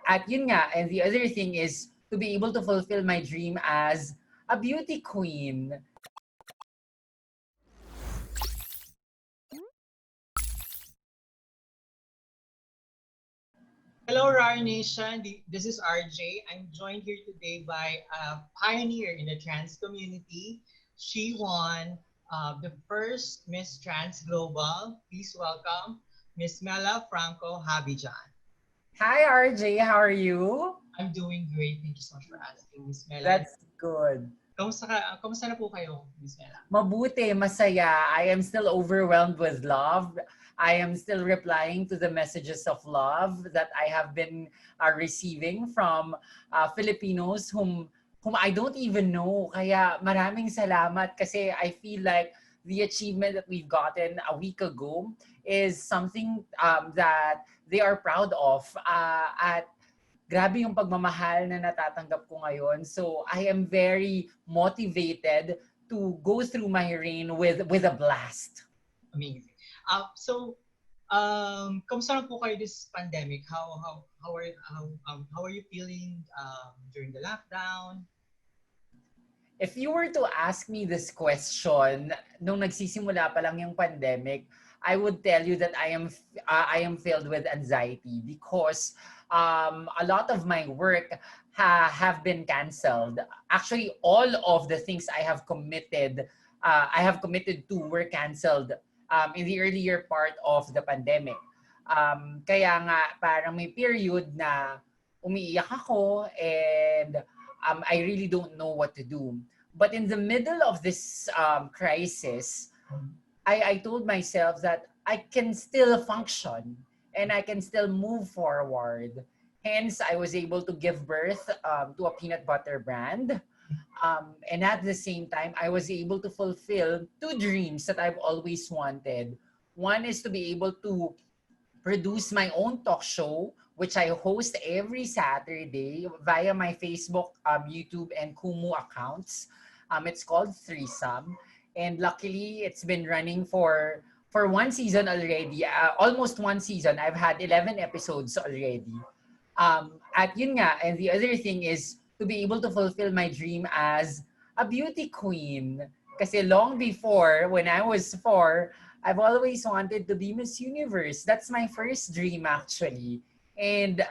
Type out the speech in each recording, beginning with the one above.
At yun nga, and the other thing is to be able to fulfill my dream as a beauty queen. Hello, RAWR Nation. This is RJ. I'm joined here today by a pioneer in the trans community. She won the first Miss Trans Global. Please welcome Miss Mela Franco Habijan. Hi RJ, how are you? I'm doing great. Thank you so much for asking, Miss Mela. That's good. Kamusta na po kayo, Miss Mela? Mabuti, masaya. I am still overwhelmed with love. I am still replying to the messages of love that I have been receiving from Filipinos whom I don't even know. Kaya maraming salamat kasi I feel like the achievement that we've gotten a week ago is something that they are proud of. At grabe yung pagmamahal na natatanggap ko ngayon. So I am very motivated to go through my reign with a blast. Amazing. Kamusta na po kayo this pandemic? How are you feeling during the lockdown? If you were to ask me this question nung nagsisimula pa lang yung pandemic, I would tell you that I am filled with anxiety because a lot of my work have been canceled. Actually, all of the things I have committed to were canceled in the earlier part of the pandemic. Kaya nga parang may period na umiiyak ako and I really don't know what to do. But in the middle of this crisis, I told myself that I can still function and I can still move forward. Hence, I was able to give birth to a peanut butter brand. And at the same time, I was able to fulfill two dreams that I've always wanted. One is to be able to produce my own talk show, which I host every Saturday via my Facebook, YouTube, and Kumu accounts. It's called Threesome. And luckily, it's been running for one season already. Almost one season. I've had 11 episodes already. At yun nga, and the other thing is to be able to fulfill my dream as a beauty queen. Kasi long before, when I was 4, I've always wanted to be Miss Universe. That's my first dream actually. And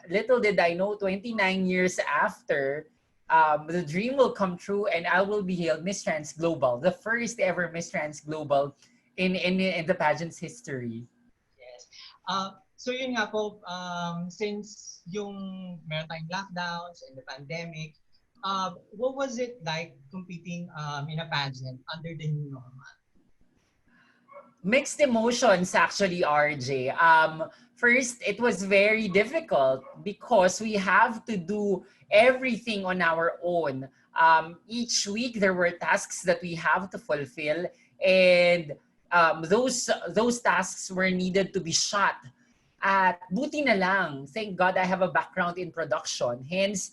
little did I know, 29 years after, the dream will come true and I will be hailed Miss Trans Global, the first ever Miss Trans Global in the pageant's history. Yes. So yun nga po, since yung meron tayong lockdowns and the pandemic, what was it like competing in a pageant under the new normal? Mixed emotions actually, RJ. First, it was very difficult because we have to do everything on our own. Each week there were tasks that we have to fulfill, and those tasks were needed to be shot. At buti na lang, thank God I have a background in production. Hence,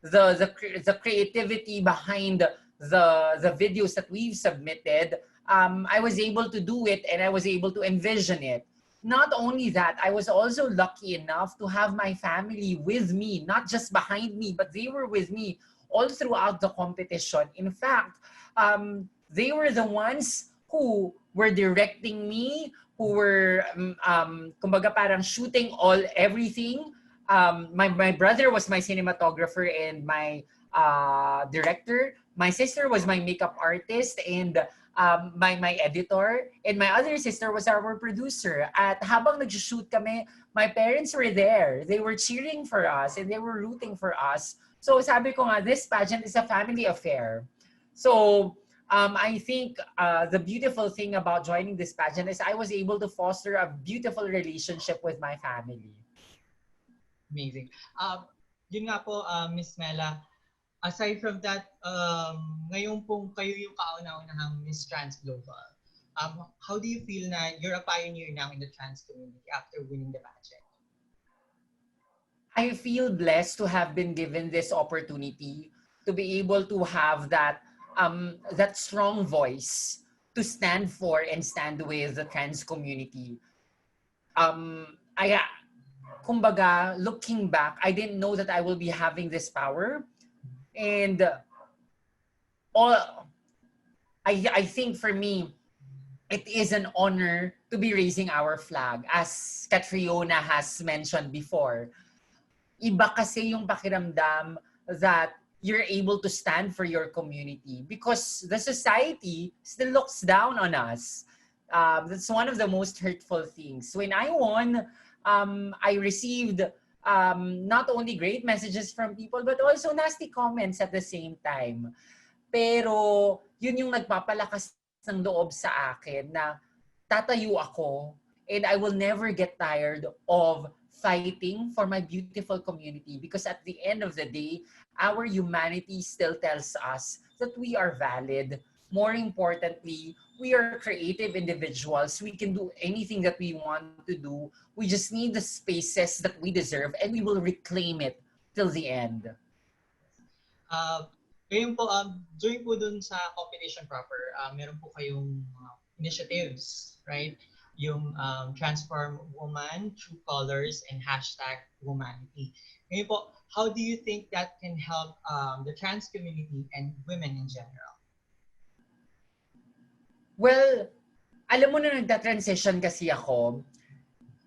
the creativity behind the videos that we've submitted, I was able to do it and I was able to envision it. Not only that, I was also lucky enough to have my family with me, not just behind me, but they were with me all throughout the competition. In fact, they were the ones who were directing me, who were, kumbaga parang shooting everything. My brother was my cinematographer and my director. My sister was my makeup artist and my editor. And my other sister was our producer. At habang nag-shoot kami, my parents were there. They were cheering for us and they were rooting for us. So sabi ko nga, this pageant is a family affair. So I think the beautiful thing about joining this pageant is I was able to foster a beautiful relationship with my family. Amazing. Yun nga po, Miss Mela, aside from that, ngayon pong kayo yung kauna-unahang Miss Trans Global. How do you feel na you're a pioneer now in the trans community after winning the pageant? I feel blessed to have been given this opportunity to be able to have that strong voice to stand for and stand with the trans community. kumbaga, looking back, I didn't know that I will be having this power. And all I think for me, it is an honor to be raising our flag. As Catriona has mentioned before, iba kasi yung pakiramdam that you're able to stand for your community because the society still looks down on us. That's one of the most hurtful things. When I won, I received not only great messages from people but also nasty comments at the same time. Pero yun yung nagpapalakas ng loob sa akin na tatayo ako and I will never get tired of fighting for my beautiful community because at the end of the day, our humanity still tells us that we are valid. More importantly, we are creative individuals. We can do anything that we want to do. We just need the spaces that we deserve and we will reclaim it till the end. Ngayon po, during po dun sa competition proper, meron po kayong initiatives, right? Yung Transform Woman, True Colors, and #Womanity. Ngayon po, how do you think that can help the trans community and women in general? Well, alam mo na nagda-transition kasi ako,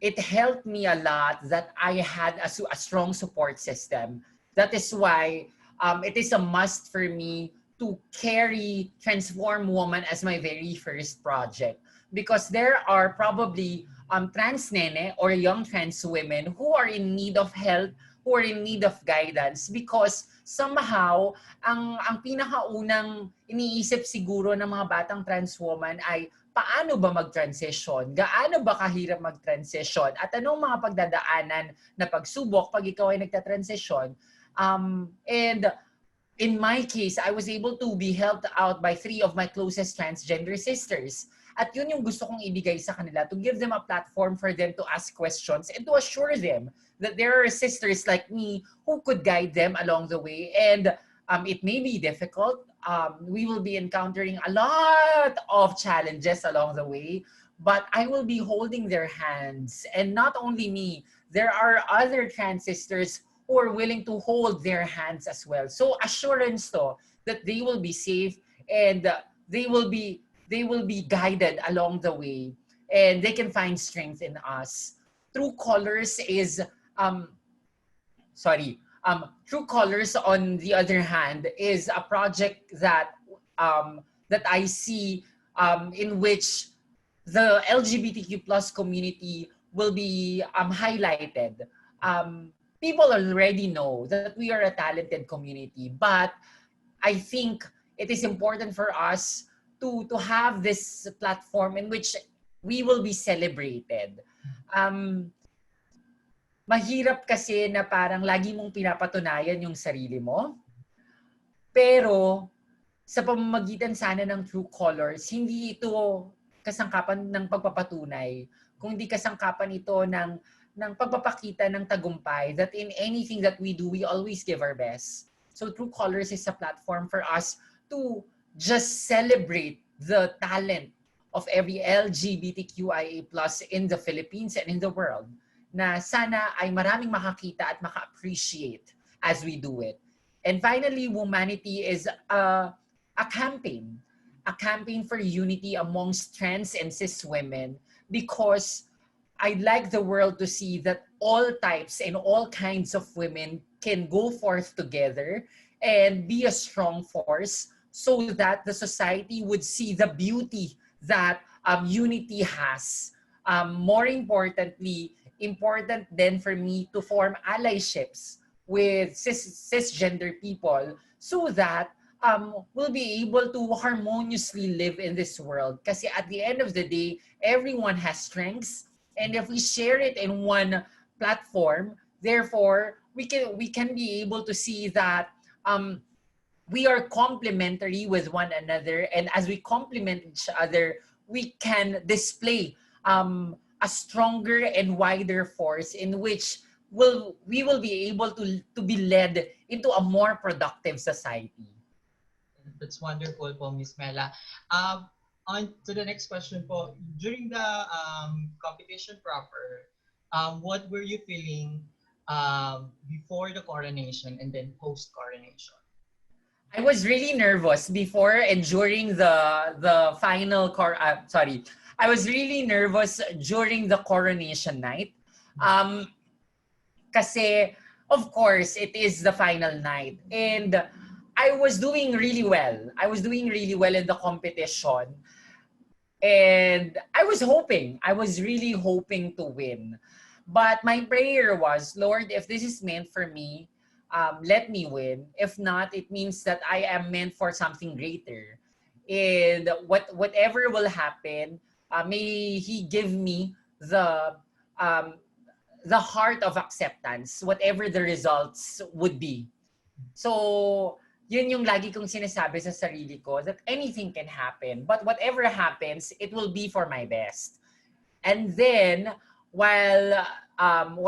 it helped me a lot that I had a strong support system. That is why it is a must for me to carry Transform Woman as my very first project. Because there are probably trans nene or young trans women who are in need of help, who are in need of guidance because somehow ang pinakaunang iniisip siguro ng mga batang trans woman ay paano ba mag-transition? Gaano ba kahirap mag-transition? At anong mga pagdadaanan na pagsubok pag ikaw ay nagta-transition? And in my case, I was able to be helped out by 3 of my closest transgender sisters. At yun yung gusto kong ibigay sa kanila, to give them a platform for them to ask questions and to assure them that there are sisters like me who could guide them along the way. And it may be difficult. We will be encountering a lot of challenges along the way, but I will be holding their hands. And not only me, there are other trans sisters who are willing to hold their hands as well. So assurance to that they will be safe and they will be guided along the way and they can find strength in us. True Colors is True Colors, on the other hand, is a project that that I see in which the LGBTQ plus community will be highlighted. People already know that we are a talented community, but I think it is important for us to have this platform in which we will be celebrated. Mahirap kasi na parang lagi mong pinapatunayan yung sarili mo. Pero sa pamamagitan sana ng True Colors, hindi ito kasangkapan ng pagpapatunay. Kundi kasangkapan ito ng pagpapakita ng tagumpay that in anything that we do, we always give our best. So True Colors is a platform for us to just celebrate the talent of every LGBTQIA+ in the Philippines and in the world, na sana ay maraming makakita at maka-appreciate as we do it. And finally, Womanity is a campaign for unity amongst trans and cis women, because I'd like the world to see that all types and all kinds of women can go forth together and be a strong force so that the society would see the beauty that unity has. More importantly, important then for me to form allyships with cisgender people so that we'll be able to harmoniously live in this world. Kasi at the end of the day, everyone has strengths, and if we share it in one platform, therefore we can be able to see that we are complementary with one another, and as we complement each other, we can display a stronger and wider force in which we will be able to be led into a more productive society. That's wonderful po, Miss Mela. On to the next question po. During the competition proper, What were you feeling before the coronation and then post-coronation? I was really nervous before and during the final sorry. I was really nervous during the coronation night. Um Kasi of course it is the final night and I was doing really well. I was doing really well in the competition. And I was really hoping to win. But my prayer was, Lord, if this is meant for me, let me win. If not, it means that I am meant for something greater. And whatever will happen, may He give me um, the heart of acceptance, whatever the results would be. So, yun yung lagi kong sinasabi sa sarili ko that anything can happen. But whatever happens, it will be for my best. And then, while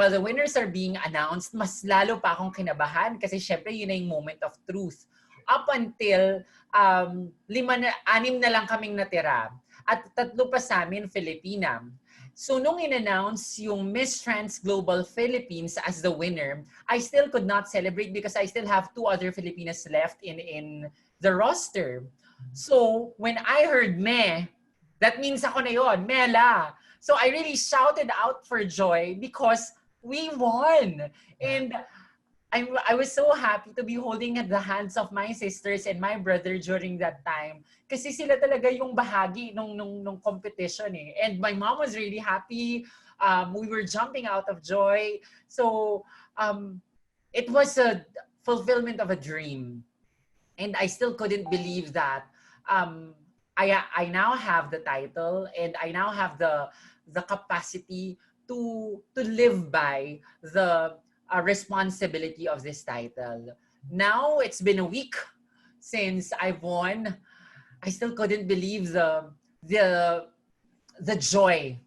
the winners are being announced, mas lalo pa akong kinabahan kasi syempre yun na yung moment of truth. Up until 6 na lang kaming natira. At 3 pa sa amin, Filipina. So nung in-announce yung Miss Trans Global Philippines as the winner, I still could not celebrate because I still have 2 other Filipinas left in the roster. So when I heard that means ako na yon, Mela. So I really shouted out for joy because we won. And I was so happy to be holding at the hands of my sisters and my brother during that time. Kasi sila talaga yung bahagi nung competition eh. And my mom was really happy. We were jumping out of joy. So it was a fulfillment of a dream. And I still couldn't believe that I now have the title and I now have the capacity to live by the responsibility of this title. Now it's been a week since I've won. I still couldn't believe the joy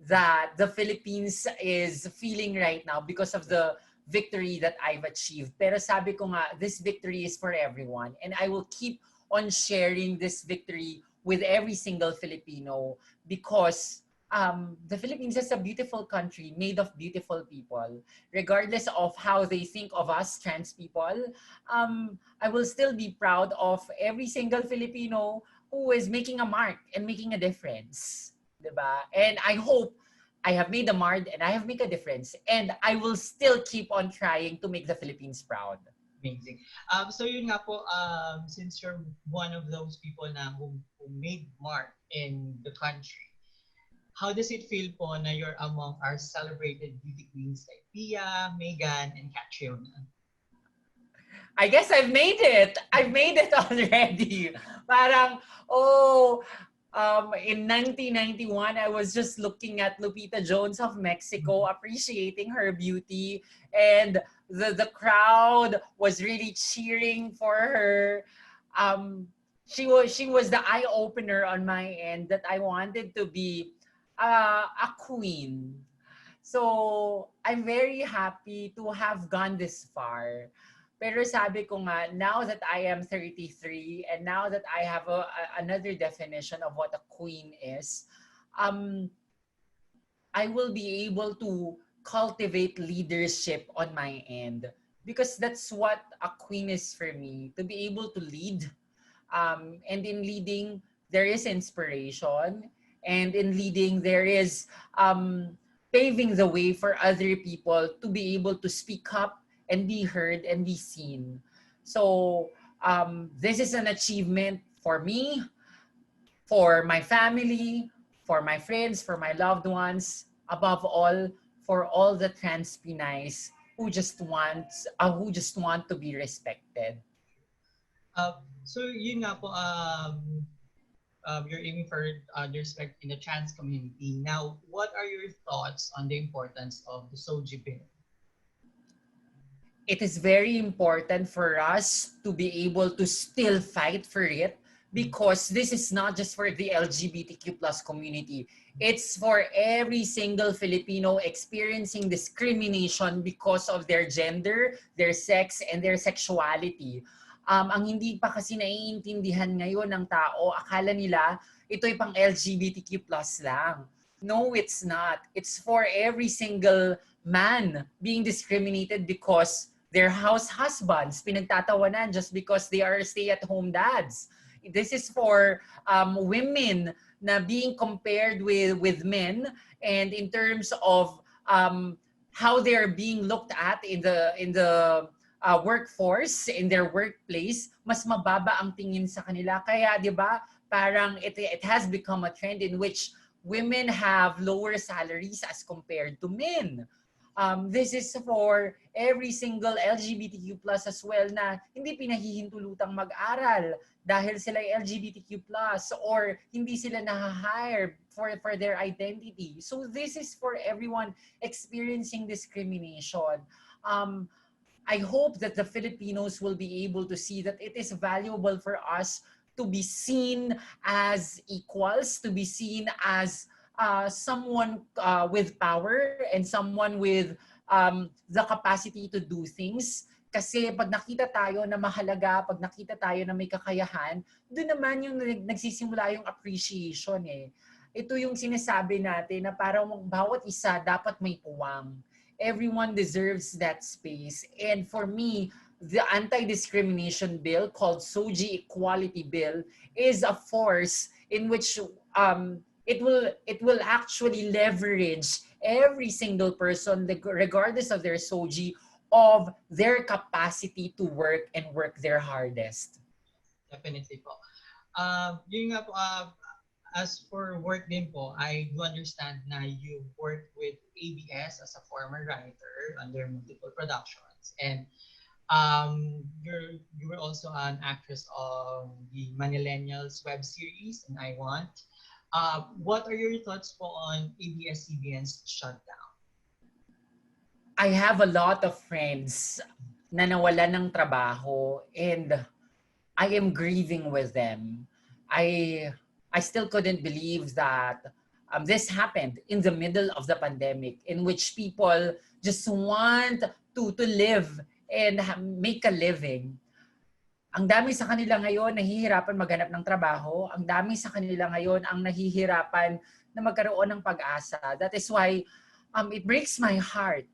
that the Philippines is feeling right now because of the victory that I've achieved. Pero sabi ko nga, this victory is for everyone and I will keep on sharing this victory with every single Filipino because the Philippines is a beautiful country made of beautiful people. Regardless of how they think of us trans people, I will still be proud of every single Filipino who is making a mark and making a difference. Diba? And I hope I have made a mark and I have made a difference. And I will still keep on trying to make the Philippines proud. Amazing. So yun nga po, since you're one of those people na who made mark in the country, how does it feel po na you're among our celebrated beauty queens like Pia, Megan, and Catriona? I guess I've made it. I've made it already. Parang, in 1991, I was just looking at Lupita Jones of Mexico, appreciating her beauty, and the crowd was really cheering for her. She was the eye opener on my end that I wanted to be a queen. So I'm very happy to have gone this far. Pero sabi ko nga, now that I am 33 and now that I have another definition of what a queen is, I will be able to cultivate leadership on my end because that's what a queen is for me, to be able to lead. And in leading, there is inspiration. And in leading, there is paving the way for other people to be able to speak up and be heard and be seen. So this is an achievement for me, for my family, for my friends, for my loved ones, above all, for all the trans Pinays who just want to be respected. So yun nga po, you're aiming for the respect in the trans community. Now, what are your thoughts on the importance of the SOGI bill? It is very important for us to be able to still fight for it because this is not just for the LGBTQ plus community. It's for every single Filipino experiencing discrimination because of their gender, their sex, and their sexuality. Ang hindi pa kasi naiintindihan ngayon ng tao, akala nila ito'y pang LGBTQ plus lang. No, it's not. It's for every single man being discriminated because their house husbands pinagtatawanan just because they are stay-at-home dads. This is for women na being compared with men, and in terms of how they're being looked at in the workforce, in their workplace, mas mababa ang tingin sa kanila. Kaya 'di ba, parang it has become a trend in which women have lower salaries as compared to men. This is for every single LGBTQ plus as well na hindi pinahihintulutang mag-aral dahil sila LGBTQ plus or hindi sila na-hire for their identity. So this is for everyone experiencing discrimination. I hope that the Filipinos will be able to see that it is valuable for us to be seen as equals, to be seen as someone with power and someone with the capacity to do things. Kasi pag nakita tayo na mahalaga, pag nakita tayo na may kakayahan, doon naman yung nagsisimula yung appreciation eh. Ito yung sinasabi natin na parang bawat isa dapat may puwang. Everyone deserves that space. And for me, the anti-discrimination bill called SOGI Equality Bill is a force in which it will actually leverage every single person, regardless of their SOGI, of their capacity to work and work their hardest. Definitely po. Yun nga po, as for work din po, I do understand na you work with ABS as a former writer under multiple productions. And you were also an actress of the Manillennials web series, and I Want. What are your thoughts po on ABS-CBN's shutdown? I have a lot of friends na nawalan ng trabaho and I am grieving with them. I still couldn't believe that this happened in the middle of the pandemic in which people just want to live and make a living. Ang dami sa kanila ngayon nahihirapan maghanap ng trabaho. Ang dami sa kanila ngayon ang nahihirapan na magkaroon ng pag-asa. That is why it breaks my heart.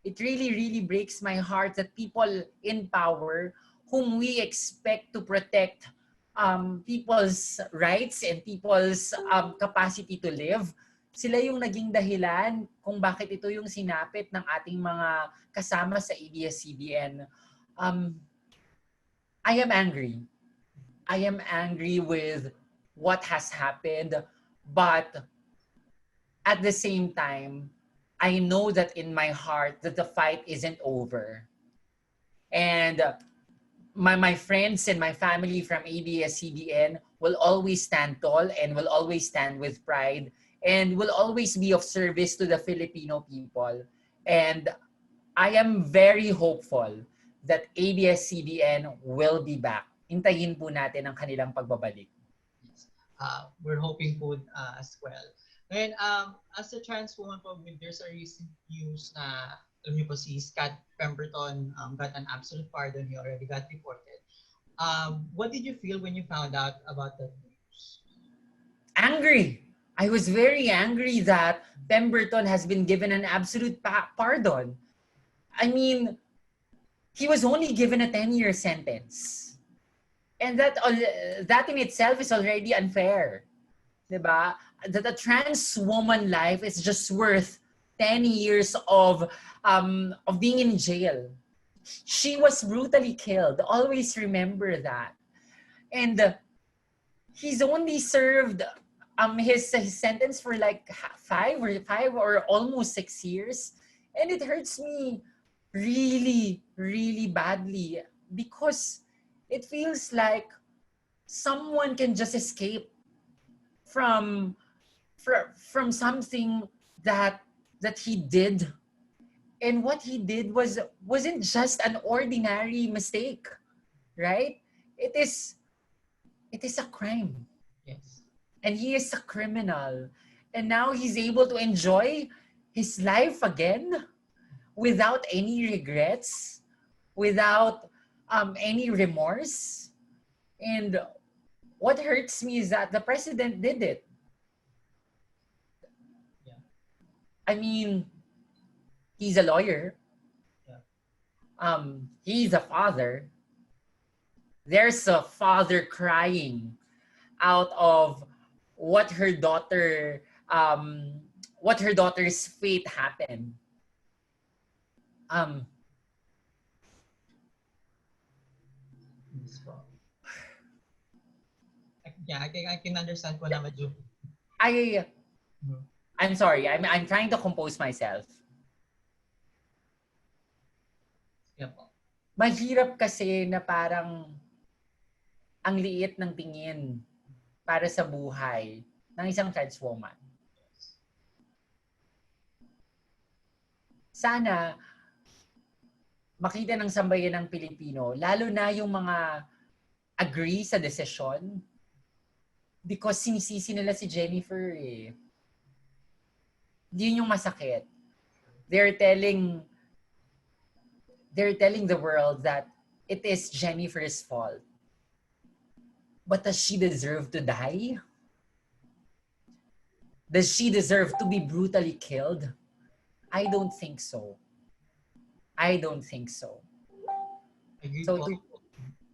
It really, really breaks my heart that people in power whom we expect to protect people's rights and people's capacity to live, sila yung naging dahilan kung bakit ito yung sinapit ng ating mga kasama sa ABS-CBN. I am angry. I am angry with what has happened, but at the same time, I know that in my heart that the fight isn't over. And my friends and my family from ABS-CBN will always stand tall and will always stand with pride and will always be of service to the Filipino people. And I am very hopeful that ABS-CBN will be back. Hintayin po natin ang kanilang pagbabalik. We're hoping po as well. And as a trans woman po, there's a recent news na alam niyo po si Scott Pemberton got an absolute pardon. He already got deported. What did you feel when you found out about that news? Angry. I was very angry that Pemberton has been given an absolute pardon. I mean, he was only given a 10-year sentence. And that in itself is already unfair. Diba? That a trans woman life is just worth 10 years of being in jail. She was brutally killed. Always remember that. And he's only served his sentence for like 5 or almost 6 years. And it hurts me really, really badly because it feels like someone can just escape from something that he did. And what he did wasn't just an ordinary mistake, right? It is a crime. Yes. And he is a criminal. And now he's able to enjoy his life again without any regrets, without any remorse. And what hurts me is that the president did it. I mean, he's a lawyer. He's a father. There's a father crying out of what her daughter, what her daughter's fate happened. Um, Yeah, I can understand po na medyo. I'm sorry. I'm trying to compose myself. Yeah po. Mahirap kasi na parang ang liit ng tingin para sa buhay ng isang trans woman. Sana makita ng sambayan ng Pilipino, lalo na yung mga agree sa desisyon, because sinisisi nila si Jennifer eh. Yun yung masakit. They're telling the world that it is Jennifer's fault. But does she deserve to die? Does she deserve to be brutally killed? I don't think so. I don't think so. So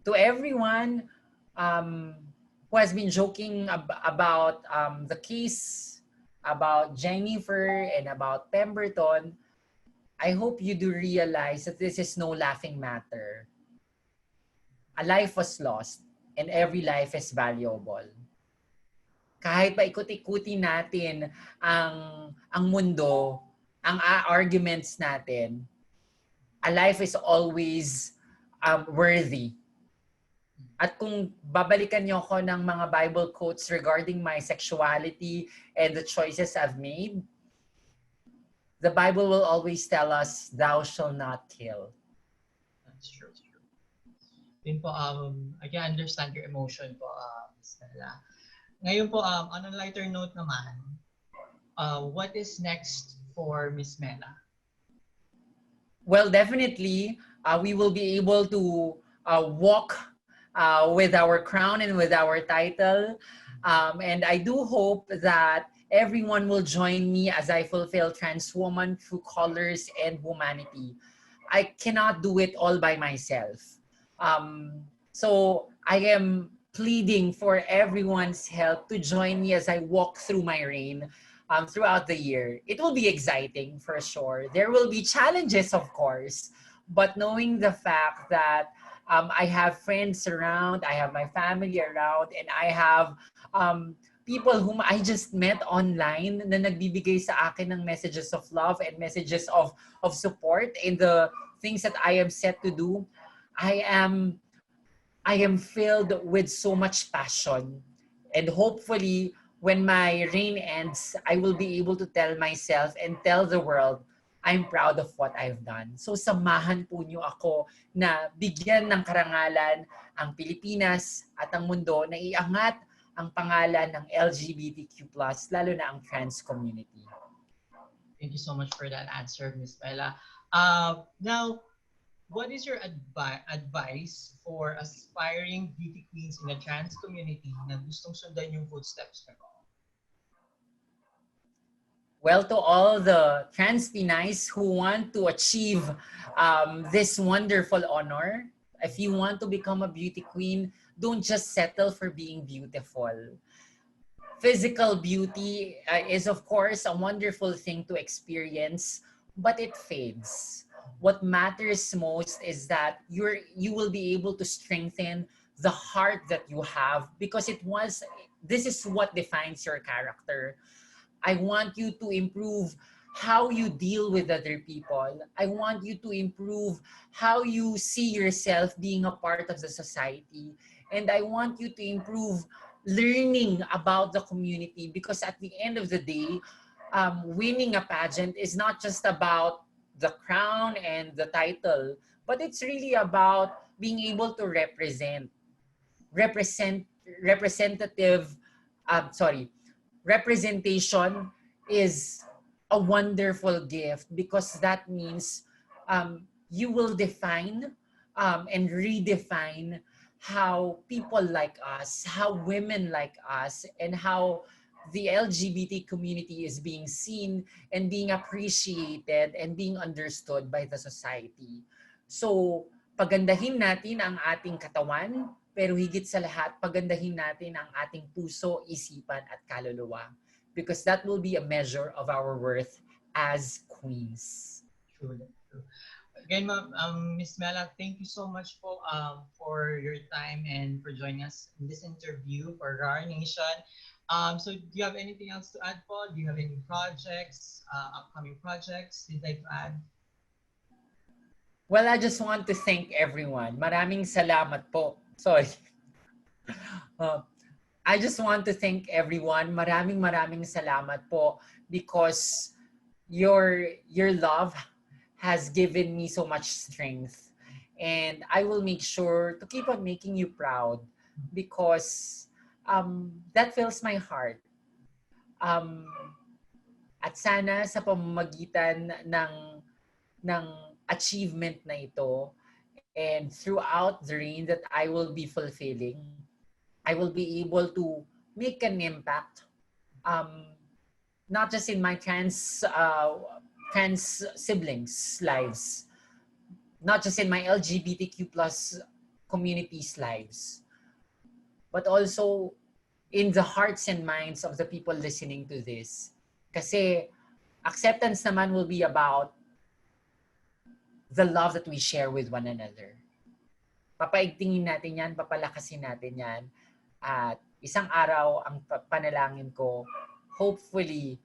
to everyone who has been joking about the case about Jennifer and about Pemberton, I hope you do realize that this is no laughing matter. A life was lost and every life is valuable. Kahit pa ikot-ikuti natin ang mundo, ang arguments natin, a life is always worthy. At kung babalikan niyo ako ng mga Bible quotes regarding my sexuality and the choices I've made, the Bible will always tell us, thou shalt not kill. That's true. Yun po, I can understand your emotion po, Ms. Mela. Ngayon po, on a lighter note naman, what is next for Ms. Mela? Well, definitely, we will be able to walk with our crown and with our title. And I do hope that everyone will join me as I fulfill trans woman through colors and humanity. I cannot do it all by myself. So I am pleading for everyone's help to join me as I walk through my reign throughout the year. It will be exciting for sure. There will be challenges, of course, but knowing the fact that I have friends around, I have my family around, and I have people whom I just met online na nagbibigay sa akin ng messages of love and messages of support in the things that I am set to do. I am filled with so much passion, and hopefully when my reign ends, I will be able to tell myself and tell the world I'm proud of what I've done. So samahan po niyo ako na bigyan ng karangalan ang Pilipinas at ang mundo na iangat ang pangalan ng LGBTQ+, lalo na ang trans community. Thank you so much for that answer, Ms. Mela. Now, what is your advice for aspiring beauty queens in the trans community na gustong sundan yung footsteps nyo? Well, to all the trans Pinays who want to achieve this wonderful honor, if you want to become a beauty queen, don't just settle for being beautiful. Physical beauty is, of course, a wonderful thing to experience, but it fades. What matters most is that you will be able to strengthen the heart that you have, because this is what defines your character. I want you to improve how you deal with other people. I want you to improve how you see yourself being a part of the society. And I want you to improve learning about the community, because at the end of the day, winning a pageant is not just about the crown and the title, but it's really about being able to representation is a wonderful gift, because that means you will define and redefine how people like us, how women like us, and how the LGBT community is being seen and being appreciated and being understood by the society. So, pagandahin natin ang ating katawan, pero higit sa lahat, pagandahin natin ang ating puso, isipan at kaluluwa. Because that will be a measure of our worth as queens. True. Again, Miss Mela, thank you so much for your time and for joining us in this interview for RAWR Nation. So do you have anything else to add, Paul? Do you have any projects, upcoming projects you'd like to add? Well, I just want to thank everyone. Maraming salamat po. Sorry. I just want to thank everyone. Maraming salamat po because your love has given me so much strength. And I will make sure to keep on making you proud because that fills my heart. At sana sa pamamagitan ng achievement na ito and throughout the reign that I will be fulfilling, I will be able to make an impact, not just in my trans siblings' lives, not just in my LGBTQ plus community's lives, but also in the hearts and minds of the people listening to this. Kasi acceptance naman will be about the love that we share with one another. Papaigtingin natin yan, papalakasin natin yan. At isang araw, ang panalangin ko, hopefully,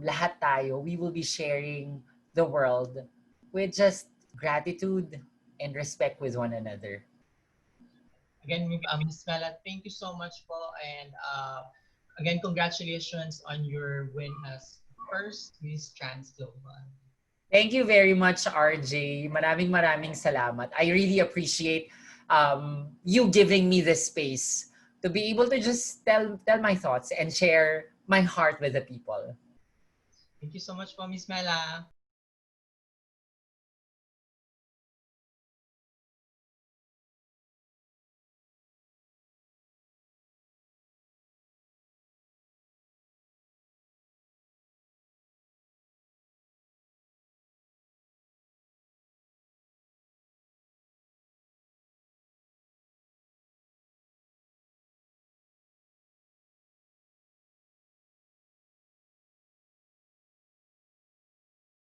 lahat tayo, we will be sharing the world with just gratitude and respect with one another. Again, Ms. Mela, thank you so much po. And again, congratulations on your win as first Miss Trans Global. Thank you very much, RJ. Maraming salamat. I really appreciate you giving me this space to be able to just tell my thoughts and share my heart with the people. Thank you so much po, Miss Mela.